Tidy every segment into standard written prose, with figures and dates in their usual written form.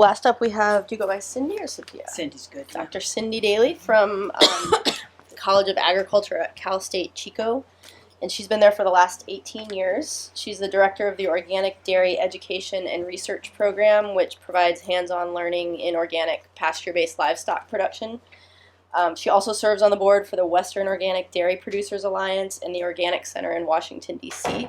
last up we have, do you go by Cindy or Sophia? Cindy's good. Yeah. Dr. Cindy Daley from the College of Agriculture at Cal State Chico, and she's been there for the last 18 years. She's the director of the Organic Dairy Education and Research Program, which provides hands-on learning in organic pasture-based livestock production. She also serves on the board for the Western Organic Dairy Producers Alliance and the Organic Center in Washington, D.C.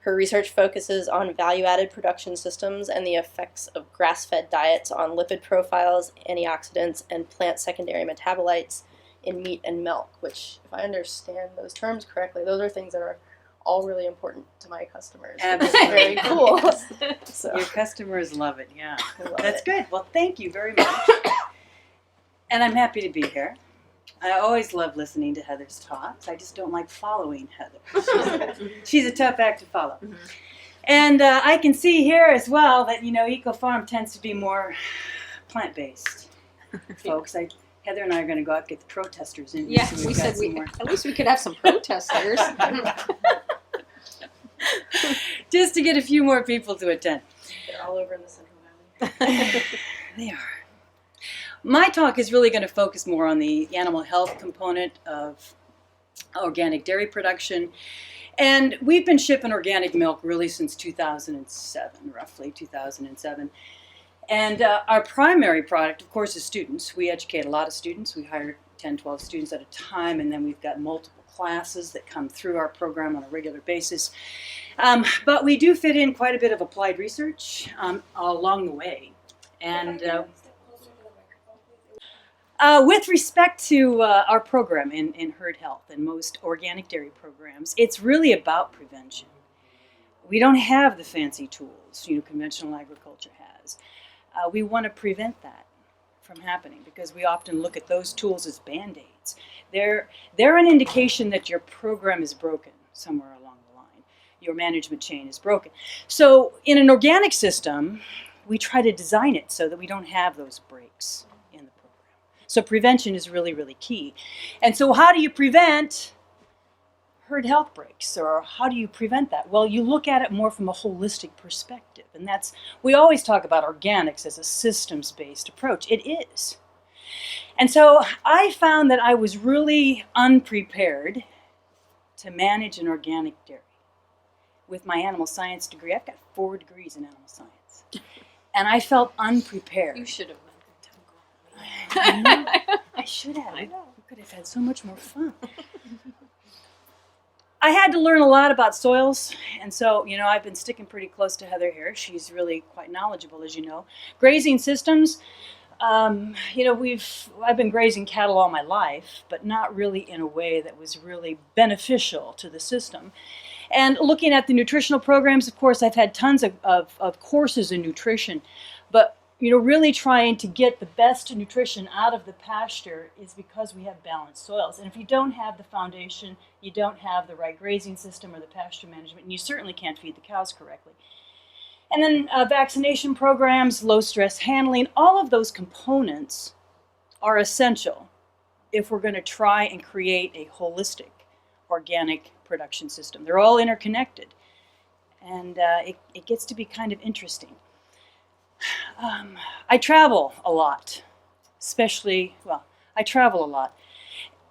Her research focuses on value-added production systems and the effects of grass-fed diets on lipid profiles, antioxidants, and plant secondary metabolites in meat and milk, which, if I understand those terms correctly, those are things that are all really important to my customers. Absolutely. Very cool. So, Your customers love it, yeah. I love That's it. good. Well, thank you very much. And I'm happy to be here. I always love listening to Heather's talks. I just don't like following Heather. She's a tough act to follow. Mm-hmm. And I can see here as well that, Eco Farm tends to be more plant-based. Folks, Heather and I are going to go out and get the protesters in. Yeah, so we said more. at least we could have some protesters. Just to get a few more people to attend. They're all over in the Central Valley. They are. My talk is really going to focus more on the animal health component of organic dairy production. And we've been shipping organic milk really since 2007, roughly 2007. And our primary product, of course, is students. We educate a lot of students. We hire 10, 12 students at a time, and then we've got multiple classes that come through our program on a regular basis. But we do fit in quite a bit of applied research along the way. And with respect to our program in herd health and most organic dairy programs, it's really about prevention. We don't have the fancy tools, conventional agriculture has. We want to prevent that from happening because we often look at those tools as Band-Aids. They're an indication that your program is broken somewhere along the line. Your management chain is broken. So in an organic system, we try to design it so that we don't have those breaks in the program. So prevention is really, really key. And so how do you prevent herd health breaks, or how do you prevent that? Well, you look at it more from a holistic perspective, and we always talk about organics as a systems-based approach. It is. And so I found that I was really unprepared to manage an organic dairy. With my animal science degree, I've got 4 degrees in animal science, and I felt unprepared. You should have went to town. I should have. I know. We could have had so much more fun. I had to learn a lot about soils, and so, I've been sticking pretty close to Heather here. She's really quite knowledgeable, as you know. Grazing systems, I've been grazing cattle all my life, but not really in a way that was really beneficial to the system. And looking at the nutritional programs, of course, I've had tons of courses in nutrition, but really trying to get the best nutrition out of the pasture is because we have balanced soils. And if you don't have the foundation, you don't have the right grazing system or the pasture management, and you certainly can't feed the cows correctly. And then vaccination programs, low stress handling, all of those components are essential if we're going to try and create a holistic organic production system. They're all interconnected, and it gets to be kind of interesting. I travel a lot, I travel a lot.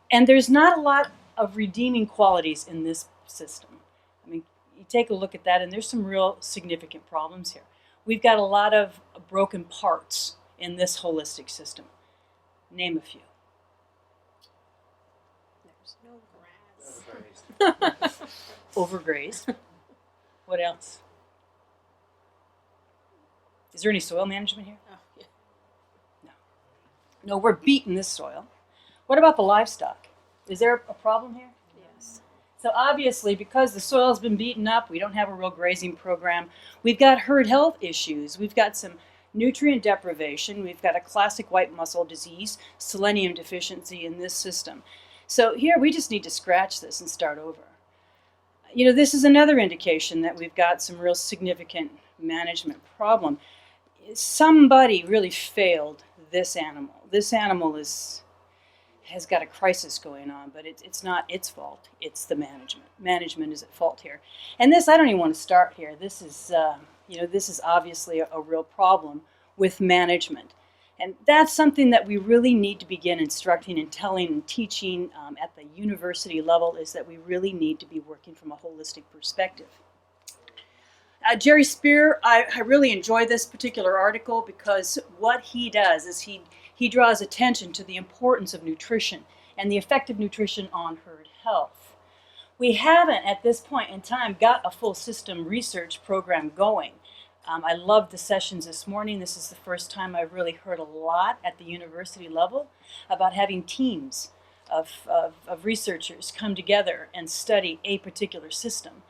And there's not a lot of redeeming qualities in this system. I mean, you take a look at that, and there's some real significant problems here. We've got a lot of broken parts in this holistic system. Name a few. There's no grass. Overgrazed. What else? Is there any soil management here? Oh, yeah. No, we're beating this soil. What about the livestock? Is there a problem here? Yes. So obviously, because the soil's been beaten up, we don't have a real grazing program. We've got herd health issues. We've got some nutrient deprivation. We've got a classic white muscle disease, selenium deficiency in this system. So here we just need to scratch this and start over. This is another indication that we've got some real significant management problem. Somebody really failed this animal. This animal has got a crisis going on, but it's not its fault. It's the management. Management is at fault here. And this, I don't even want to start here. This is, this is obviously a real problem with management. And that's something that we really need to begin instructing and telling and teaching at the university level, is that we really need to be working from a holistic perspective. Jerry Spear, I really enjoy this particular article because what he does is he draws attention to the importance of nutrition and the effect of nutrition on herd health. We haven't, at this point in time, got a full system research program going. I loved the sessions this morning. This is the first time I've really heard a lot at the university level about having teams of researchers come together and study a particular system.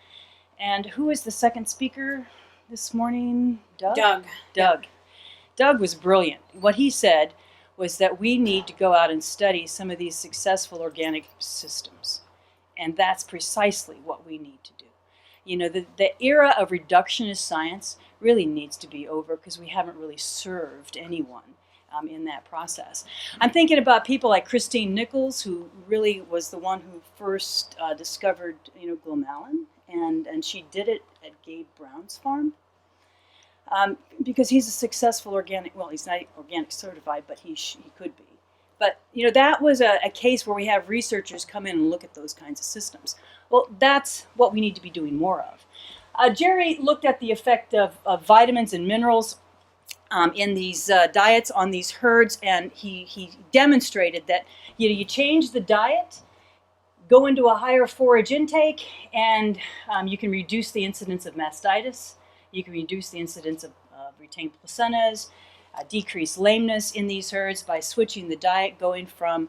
And who is the second speaker this morning? Doug. Doug was brilliant. What he said was that we need to go out and study some of these successful organic systems. And that's precisely what we need to do. You know, the era of reductionist science really needs to be over because we haven't really served anyone in that process. I'm thinking about people like Christine Nichols, who really was the one who first discovered, glomalin, and she did it at Gabe Brown's farm. Because he's a successful organic, well, he's not organic certified, but he could be. But, that was a case where we have researchers come in and look at those kinds of systems. Well, that's what we need to be doing more of. Jerry looked at the effect of vitamins and minerals in these diets on these herds, and he demonstrated that, you change the diet, go into a higher forage intake, and you can reduce the incidence of mastitis. You can reduce the incidence of retained placentas, decrease lameness in these herds by switching the diet, going from,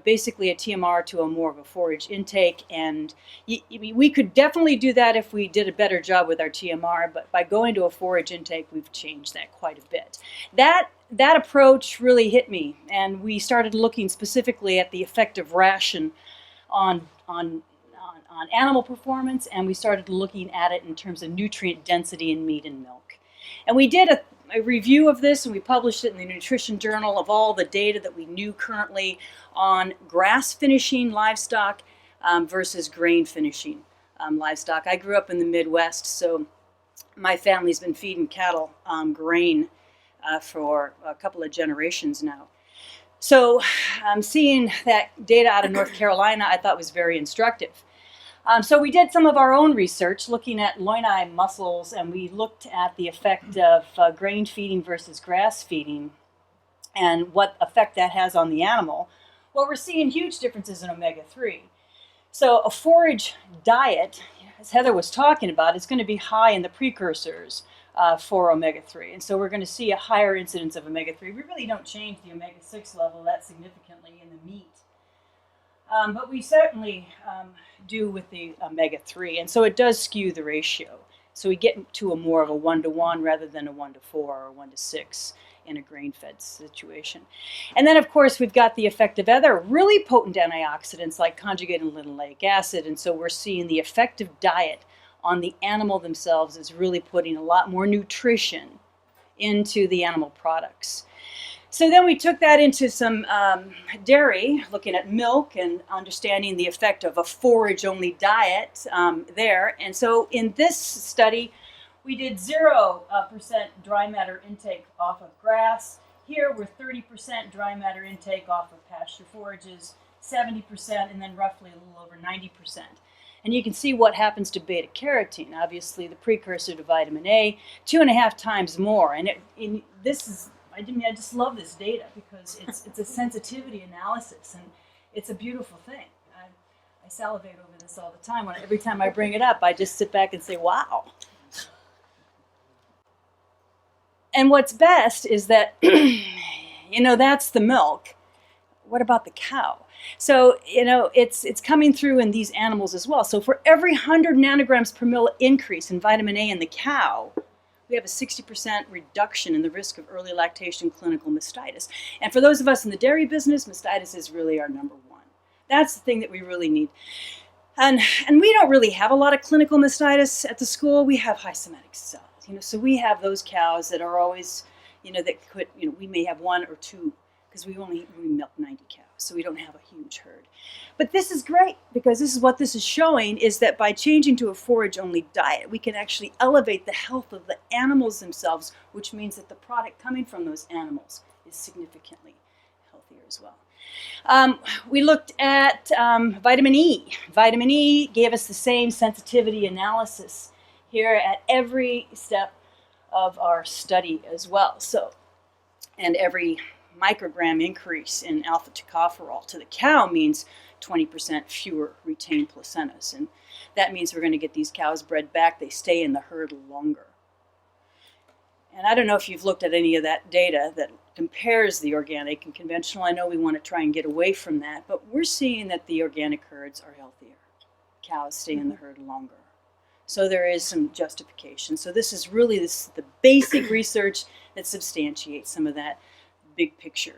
basically a TMR to a more of a forage intake. And we could definitely do that if we did a better job with our TMR, but by going to a forage intake, we've changed that quite a bit. That approach really hit me, and we started looking specifically at the effect of ration on animal performance, and we started looking at it in terms of nutrient density in meat and milk. And we did a review of this, and we published it in the Nutrition Journal of all the data that we knew currently on grass finishing livestock versus grain finishing livestock. I grew up in the Midwest, so my family's been feeding cattle grain for a couple of generations now. So seeing that data out of North Carolina, I thought was very instructive. So we did some of our own research looking at loini mussels, and we looked at the effect of grain feeding versus grass feeding and what effect that has on the animal. Well, we're seeing huge differences in omega-3. So a forage diet, as Heather was talking about, is going to be high in the precursors for omega-3. And so we're going to see a higher incidence of omega-3. We really don't change the omega-6 level that significantly in the meat. But we certainly do with the omega-3. And so it does skew the ratio. So we get to a more of a 1-to-1 rather than a 1-to-4 or 1-to-6 in a grain-fed situation. And then, of course, we've got the effect of other really potent antioxidants like conjugated linoleic acid. And so we're seeing the effective diet on the animal themselves is really putting a lot more nutrition into the animal products. So then we took that into some dairy, looking at milk and understanding the effect of a forage-only diet there. And so in this study, we did 0% dry matter intake off of grass. Here we're 30% dry matter intake off of pasture forages, 70%, and then roughly a little over 90%. And you can see what happens to beta carotene, obviously the precursor to vitamin A, 2.5 times more. And I just love this data because it's a sensitivity analysis, and it's a beautiful thing. I salivate over this all the time. Every time I bring it up, I just sit back and say, wow. And what's best is that, that's the milk. What about the cow? So, it's coming through in these animals as well. So for every 100 nanograms per mil increase in vitamin A in the cow, we have a 60% reduction in the risk of early lactation clinical mastitis. And for those of us in the dairy business, mastitis is really our number one. That's the thing that we really need. And we don't really have a lot of clinical mastitis at the school. We have high somatic cells, so we have those cows that are always, that could, we may have 1 or 2 because we milk 90 cows, so we don't have a huge herd. But this is great, because this is what this is showing, is that by changing to a forage-only diet, we can actually elevate the health of the animals themselves, which means that the product coming from those animals is significantly healthier as well. We looked at vitamin E. Vitamin E gave us the same sensitivity analysis here at every step of our study as well. And every microgram increase in alpha tocopherol to the cow means 20% fewer retained placentas. And that means we're going to get these cows bred back. They stay in the herd longer. And I don't know if you've looked at any of that data that compares the organic and conventional. I know we want to try and get away from that, but we're seeing that the organic herds are healthier. Cows stay in the herd longer. So there is some justification. So this is really the basic research that substantiates some of that big picture.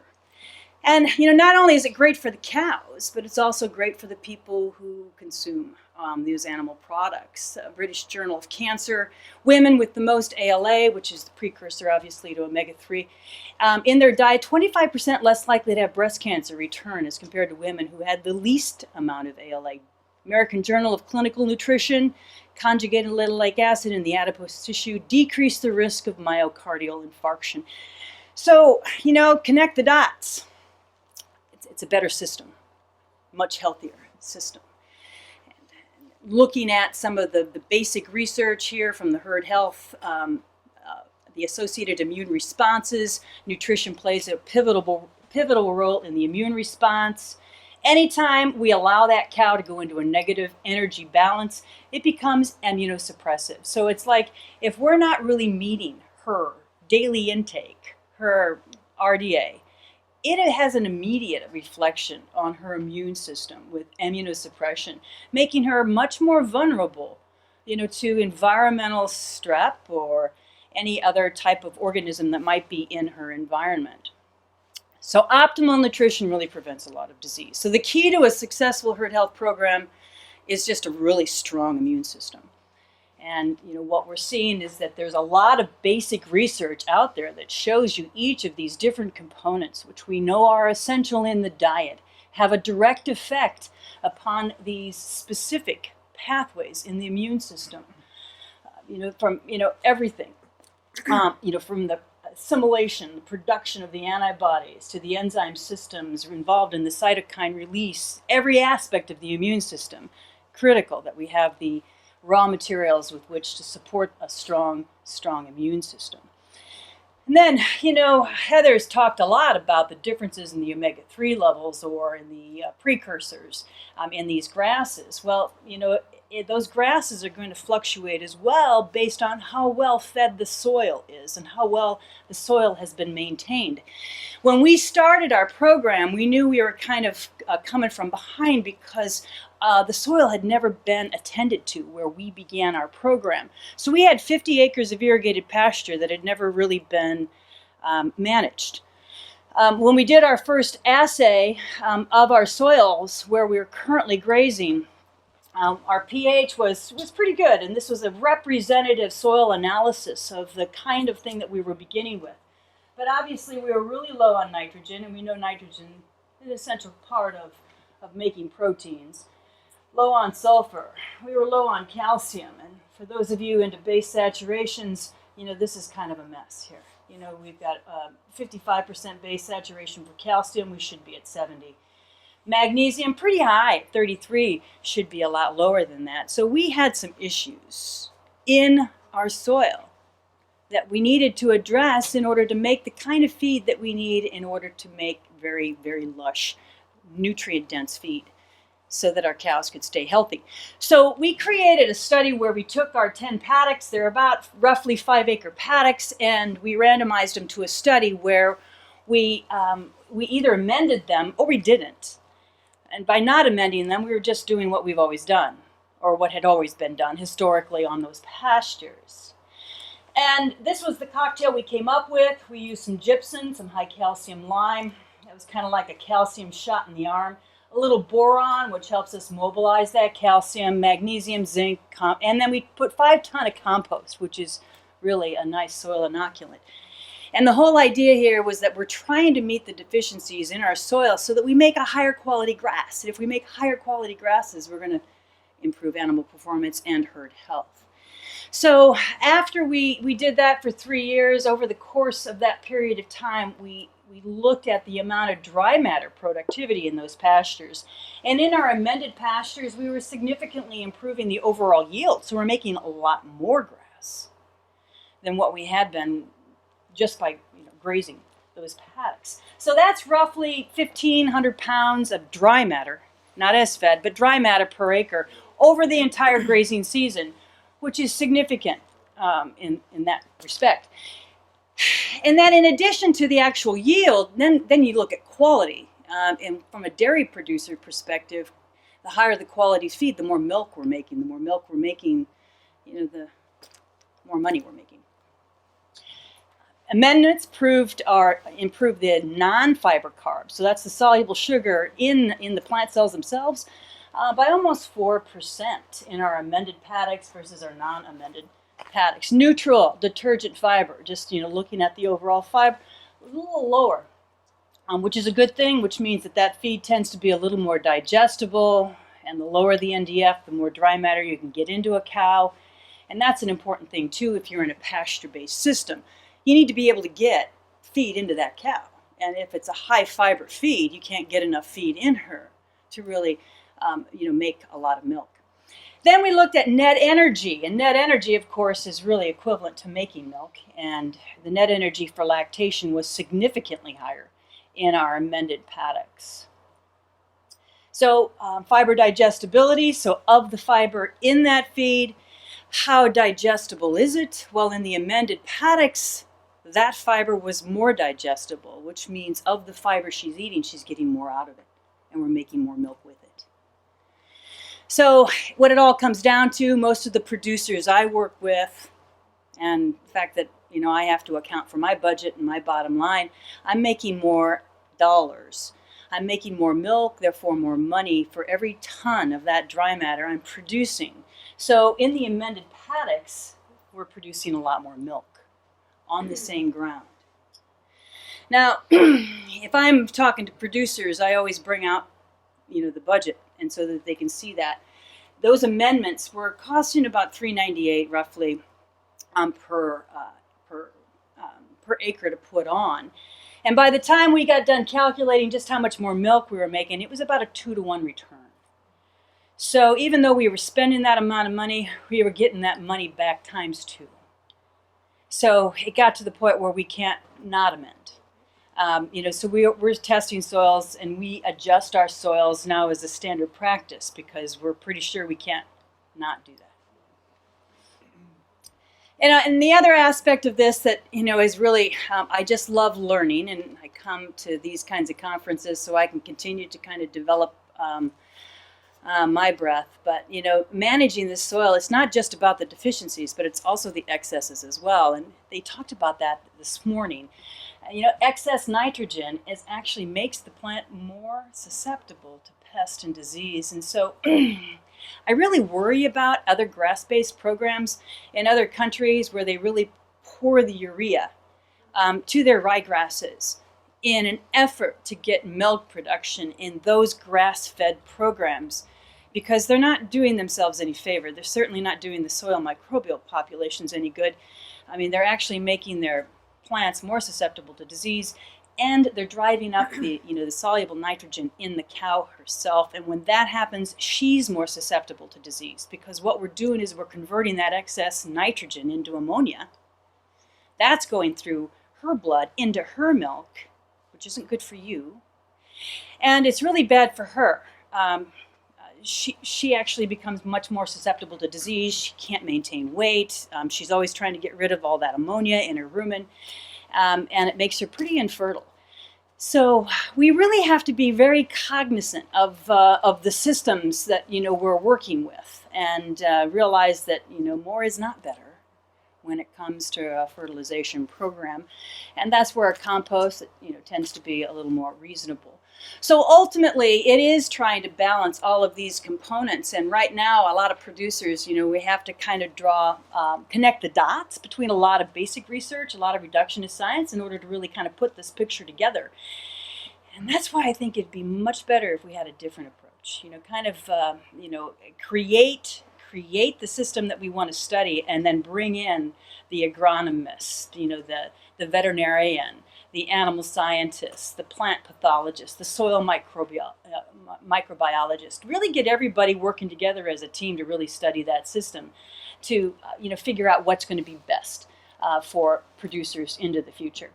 And, not only is it great for the cows, but it's also great for the people who consume these animal products. British Journal of Cancer, women with the most ALA, which is the precursor, obviously, to omega-3, in their diet, 25% less likely to have breast cancer return as compared to women who had the least amount of ALA. American Journal of Clinical Nutrition, conjugated linoleic acid in the adipose tissue decreased the risk of myocardial infarction. So, connect the dots. It's a better system, much healthier system. And looking at some of the basic research here from the herd health, the associated immune responses, nutrition plays a pivotal role in the immune response. Anytime we allow that cow to go into a negative energy balance, it becomes immunosuppressive. So it's like if we're not really meeting her daily intake, her RDA, it has an immediate reflection on her immune system with immunosuppression, making her much more vulnerable, to environmental strep or any other type of organism that might be in her environment. So optimal nutrition really prevents a lot of disease. So the key to a successful herd health program is just a really strong immune system. And what we're seeing is that there's a lot of basic research out there that shows you each of these different components, which we know are essential in the diet, have a direct effect upon these specific pathways in the immune system. From everything, from the assimilation, the production of the antibodies, to the enzyme systems involved in the cytokine release, every aspect of the immune system, critical that we have the raw materials with which to support a strong immune system. And then, Heather's talked a lot about the differences in the omega-3 levels or in the precursors in these grasses. Well, those grasses are going to fluctuate as well based on how well fed the soil is and how well the soil has been maintained. When we started our program, we knew we were kind of coming from behind because the soil had never been attended to where we began our program. So we had 50 acres of irrigated pasture that had never really been managed. When we did our first assay of our soils where we were currently grazing, our pH was pretty good, and this was a representative soil analysis of the kind of thing that we were beginning with. But obviously we were really low on nitrogen, and we know nitrogen is an essential part of making proteins. Low on sulfur. We were low on calcium, and for those of you into base saturations, this is kind of a mess here. We've got 55% base saturation for calcium. We should be at 70. Magnesium, pretty high, 33, should be a lot lower than that. So we had some issues in our soil that we needed to address in order to make the kind of feed that we need in order to make very, very lush, nutrient-dense feed so that our cows could stay healthy. So we created a study where we took our 10 paddocks, they're about roughly 5-acre paddocks, and we randomized them to a study where we either amended them or we didn't. And by not amending them, we were just doing what we've always done, or what had always been done historically on those pastures. And this was the cocktail we came up with. We used some gypsum, some high calcium lime. It was kind of like a calcium shot in the arm. A little boron, which helps us mobilize that calcium, magnesium, zinc, and then we put 5 tons of compost, which is really a nice soil inoculant. And the whole idea here was that we're trying to meet the deficiencies in our soil so that we make a higher quality grass. And if we make higher quality grasses, we're going to improve animal performance and herd health. So after we did that for 3 years, over the course of that period of time, we looked at the amount of dry matter productivity in those pastures. And in our amended pastures, we were significantly improving the overall yield. So we're making a lot more grass than what we had been just by grazing those paddocks. So that's roughly 1,500 pounds of dry matter, not S-fed, but dry matter per acre over the entire grazing season, which is significant in that respect. And then in addition to the actual yield, then you look at quality. And from a dairy producer perspective, the higher the quality feed, the more milk we're making. The more milk we're making, the more money we're making. Amendments improved the non-fiber carbs. So that's the soluble sugar in the plant cells themselves by almost 4% in our amended paddocks versus our non-amended paddocks. Neutral detergent fiber, just looking at the overall fiber, was a little lower, which is a good thing, which means that feed tends to be a little more digestible, and the lower the NDF, the more dry matter you can get into a cow. And that's an important thing too if you're in a pasture-based system. You need to be able to get feed into that cow. And if it's a high fiber feed, you can't get enough feed in her to really make a lot of milk. Then we looked at net energy, and net energy, of course, is really equivalent to making milk, and the net energy for lactation was significantly higher in our amended paddocks. So fiber digestibility, so of the fiber in that feed, how digestible is it? Well, in the amended paddocks, that fiber was more digestible, which means of the fiber she's eating, she's getting more out of it, and we're making more milk with it. So what it all comes down to, most of the producers I work with, and the fact that I have to account for my budget and my bottom line, I'm making more dollars. I'm making more milk, therefore more money for every ton of that dry matter I'm producing. So in the amended paddocks, we're producing a lot more milk on the same ground. Now, if I'm talking to producers, I always bring out, the budget, and so that they can see that. Those amendments were costing about $3.98 roughly per acre to put on. And by the time we got done calculating just how much more milk we were making, it was about a 2-to-1 return. So even though we were spending that amount of money, we were getting that money back times 2. So it got to the point where we can't not amend. So we're testing soils, and we adjust our soils now as a standard practice because we're pretty sure we can't not do that. And the other aspect of this that, is really, I just love learning, and I come to these kinds of conferences so I can continue to kind of develop my breath. But, managing this soil, it's not just about the deficiencies, but it's also the excesses as well. And they talked about that this morning. Excess nitrogen actually makes the plant more susceptible to pest and disease. And so I really worry about other grass-based programs in other countries where they really pour the urea to their ryegrasses in an effort to get milk production in those grass-fed programs, because they're not doing themselves any favor. They're certainly not doing the soil microbial populations any good. I mean, they're actually making their plants more susceptible to disease, and they're driving up the soluble nitrogen in the cow herself. And when that happens, she's more susceptible to disease, because what we're doing is we're converting that excess nitrogen into ammonia. That's going through her blood into her milk, which isn't good for you. And it's really bad for her. She actually becomes much more susceptible to disease. She can't maintain weight. She's always trying to get rid of all that ammonia in her rumen, and it makes her pretty infertile. So we really have to be very cognizant of the systems that we're working with, and realize that more is not better when it comes to a fertilization program, and that's where a compost tends to be a little more reasonable. So ultimately, it is trying to balance all of these components. And right now, a lot of producers, we have to kind of connect the dots between a lot of basic research, a lot of reductionist science in order to really kind of put this picture together. And that's why I think it'd be much better if we had a different approach, create the system that we want to study and then bring in the agronomist, the veterinarian, the animal scientist, the plant pathologist, the soil microbiologist. Really get everybody working together as a team to really study that system to figure out what's going to be best for producers into the future.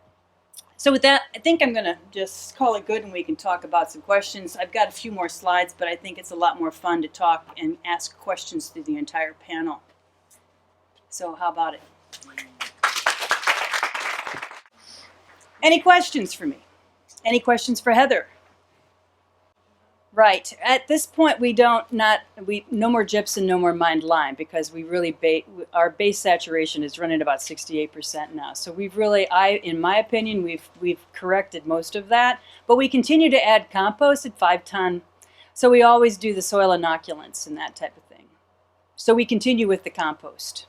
So with that, I think I'm going to just call it good and we can talk about some questions. I've got a few more slides, but I think it's a lot more fun to talk and ask questions to the entire panel. So how about it? Any questions for me? Any questions for Heather? Right. At this point, no more gypsum, no more mined lime, because we really our base saturation is running about 68% now. So we've really, in my opinion, we've corrected most of that. But we continue to add compost at 5 ton. So we always do the soil inoculants and that type of thing. So we continue with the compost.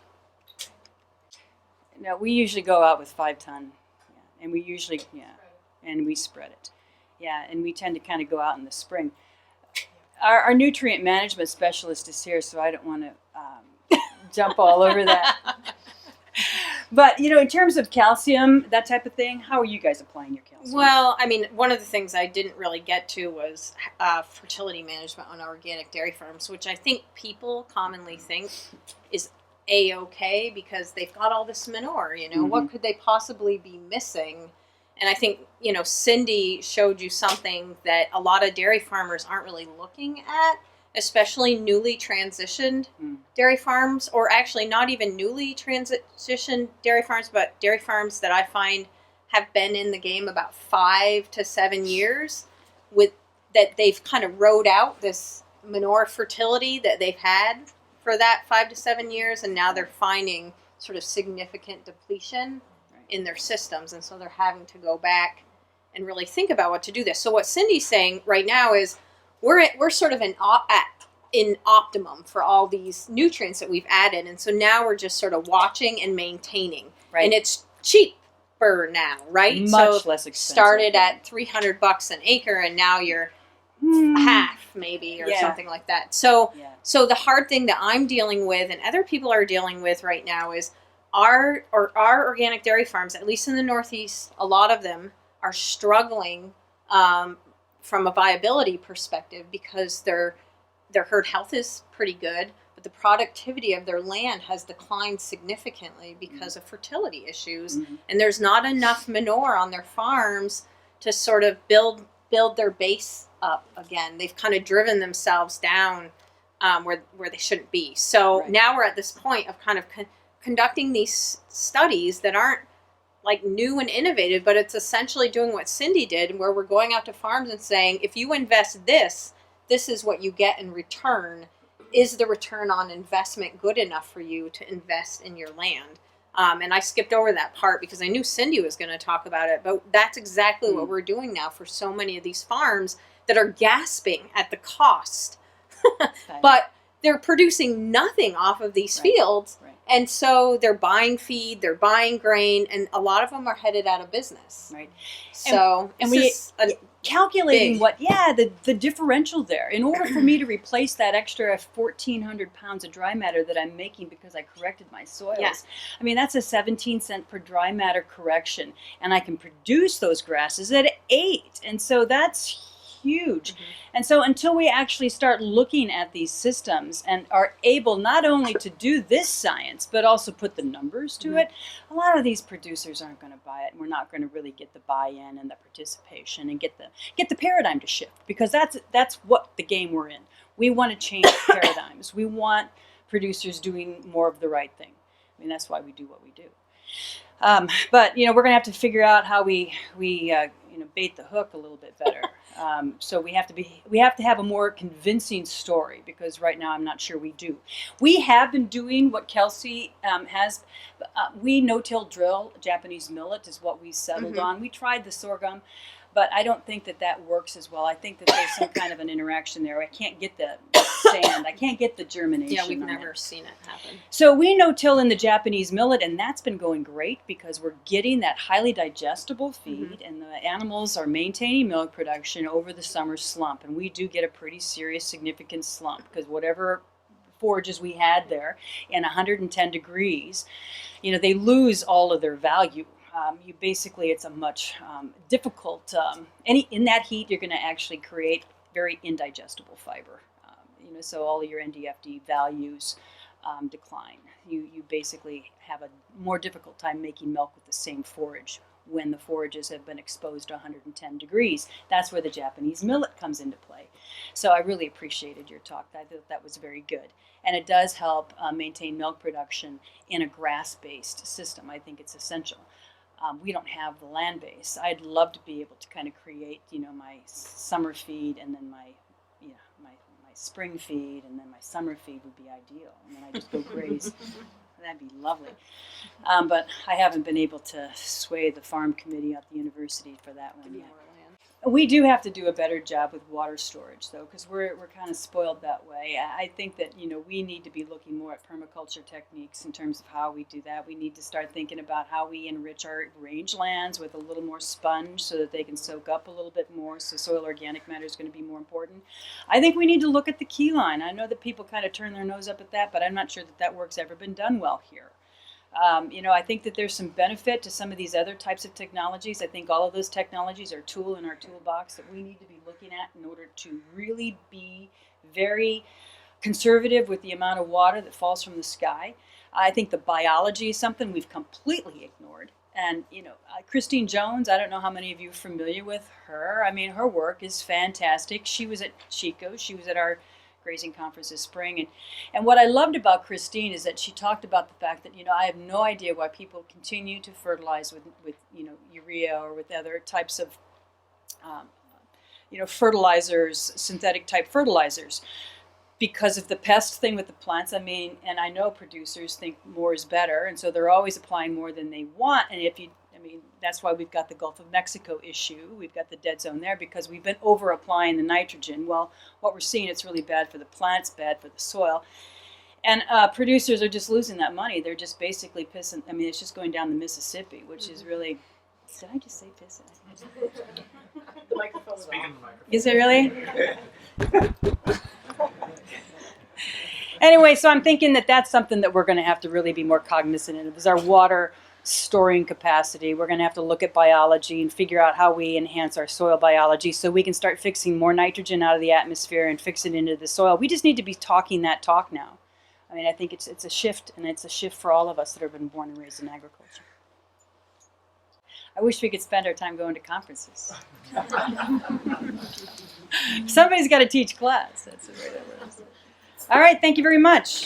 Now we usually go out with 5 ton, and we usually and we spread it, and we tend to kind of go out in the spring. Our nutrient management specialist is here, so I don't want to jump all over that. But, in terms of calcium, that type of thing, how are you guys applying your calcium? Well, one of the things I didn't really get to was fertility management on organic dairy farms, which I think people commonly think is A-okay because they've got all this manure, What could they possibly be missing? And I think, Cindy showed you something that a lot of dairy farmers aren't really looking at, especially newly transitioned dairy farms, or actually not even newly transitioned dairy farms, but dairy farms that I find have been in the game about 5 to 7 years, with that they've kind of rode out this manure fertility that they've had for that 5 to 7 years, and now they're finding sort of significant depletion in their systems, and so they're having to go back and really think about what to do this. So what Cindy's saying right now is we're sort of in optimum for all these nutrients that we've added, and so now we're just sort of watching and maintaining. Right. And it's cheaper now, right? Much less expensive. Started at $300 an acre, and now you're half maybe or something like that. So the hard thing that I'm dealing with and other people are dealing with right now is our organic dairy farms, at least in the Northeast, a lot of them are struggling from a viability perspective because their herd health is pretty good, but the productivity of their land has declined significantly because of fertility issues, and there's not enough manure on their farms to sort of build their base up again. They've kind of driven themselves down where they shouldn't be. So now we're at this point of kind of conducting these studies that aren't like new and innovative, but it's essentially doing what Cindy did, where we're going out to farms and saying, if you invest this is what you get in return. Is the return on investment good enough for you to invest in your land? And I skipped over that part because I knew Cindy was going to talk about it, but that's exactly what we're doing now for so many of these farms that are gasping at the cost, but they're producing nothing off of these fields. Right. And so they're buying feed, they're buying grain, and a lot of them are headed out of business. Right. So, and we calculating the differential there. In order for me to replace that extra 1,400 pounds of dry matter that I'm making because I corrected my soils, that's a 17 cent per dry matter correction, and I can produce those grasses at 8, and so that's huge. And so until we actually start looking at these systems and are able not only to do this science, but also put the numbers to it, a lot of these producers aren't going to buy it, and we're not going to really get the buy-in and the participation and get the paradigm to shift, because that's what the game we're in. We want to change paradigms. We want producers doing more of the right thing. That's why we do what we do. But we're going to have to figure out how we bait the hook a little bit better. So we have to have a more convincing story, because right now I'm not sure we do. We have been doing what Kelsey has. We no-till drill. Japanese millet is what we settled on. We tried the sorghum. But I don't think that that works as well. I think that there's some kind of an interaction there. I can't get the sand. I can't get the germination. Yeah, we've on never it. seen it happen. So we no-till in the Japanese millet, and that's been going great because we're getting that highly digestible feed, and the animals are maintaining milk production over the summer slump. And we do get a pretty serious, significant slump because whatever forages we had there in 110 degrees, they lose all of their value. It's a much difficult, in that heat, you're going to actually create very indigestible fiber. So all of your NDFD values decline. You basically have a more difficult time making milk with the same forage when the forages have been exposed to 110 degrees. That's where the Japanese millet comes into play. So I really appreciated your talk. I thought that was very good. And it does help maintain milk production in a grass-based system. I think it's essential. We don't have the land base. I'd love to be able to kind of create, my summer feed and then my spring feed and then my summer feed would be ideal. And then I just go graze. That'd be lovely. But I haven't been able to sway the farm committee at the university for that one yet. We do have to do a better job with water storage, though, because we're kind of spoiled that way. I think that, we need to be looking more at permaculture techniques in terms of how we do that. We need to start thinking about how we enrich our rangelands with a little more sponge so that they can soak up a little bit more, so soil organic matter is going to be more important. I think we need to look at the key line. I know that people kind of turn their nose up at that, but I'm not sure that work's ever been done well here. I think that there's some benefit to some of these other types of technologies. I think all of those technologies are a tool in our toolbox that we need to be looking at in order to really be very conservative with the amount of water that falls from the sky. I think the biology is something we've completely ignored. And, Christine Jones, I don't know how many of you are familiar with her. I mean, her work is fantastic. She was at Chico. She was at our grazing conference this spring. And what I loved about Christine is that she talked about the fact that, I have no idea why people continue to fertilize with urea or with other types of, fertilizers, synthetic type fertilizers, because of the pest thing with the plants. I mean, and I know producers think more is better, and so they're always applying more than they want. And that's why we've got the Gulf of Mexico issue. We've got the dead zone there because we've been over applying the nitrogen. Well, what we're seeing, it's really bad for the plants, bad for the soil. And producers are just losing that money. They're just basically pissing. I mean, it's just going down the Mississippi, which is really, did I just say pissing? The microphone's Speaking off. of the microphone. Is it really? Anyway, so I'm thinking that that's something that we're going to have to really be more cognizant of, is our water storing capacity. We're going to have to look at biology and figure out how we enhance our soil biology so we can start fixing more nitrogen out of the atmosphere and fix it into the soil. We just need to be talking that talk now. I mean, I think it's a shift, and it's a shift for all of us that have been born and raised in agriculture. I wish we could spend our time going to conferences. Somebody's got to teach class. That's the way that works. All right, thank you very much.